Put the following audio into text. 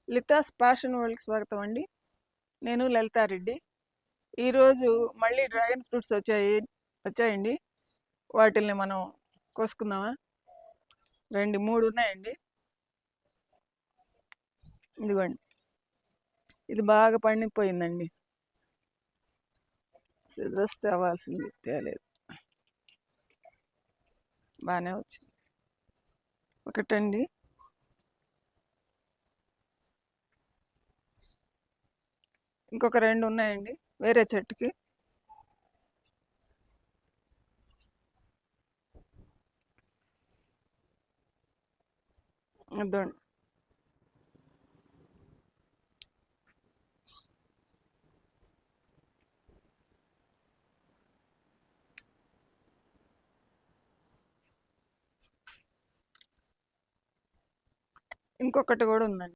లితాస్ passion వరల్డ్కి స్వాగతం అండి. నేను లలితారెడ్డి. ఈరోజు మళ్ళీ డ్రాగన్ ఫ్రూట్స్ వచ్చాయండి. వాటిల్ని మనం కోసుకుందామా? రెండు మూడు ఉన్నాయండి. ఇదిగోండి, ఇది బాగా పండిపోయిందండి. సిద్ధస్తే అవ్వాల్సింది తేలేదు, బాగానే వచ్చింది. ఒకటండి, ఇంకొక రెండు ఉన్నాయండి వేరే చెట్టుకి. ఇదిగోండి, ఇంకొకటి కూడా ఉందండి.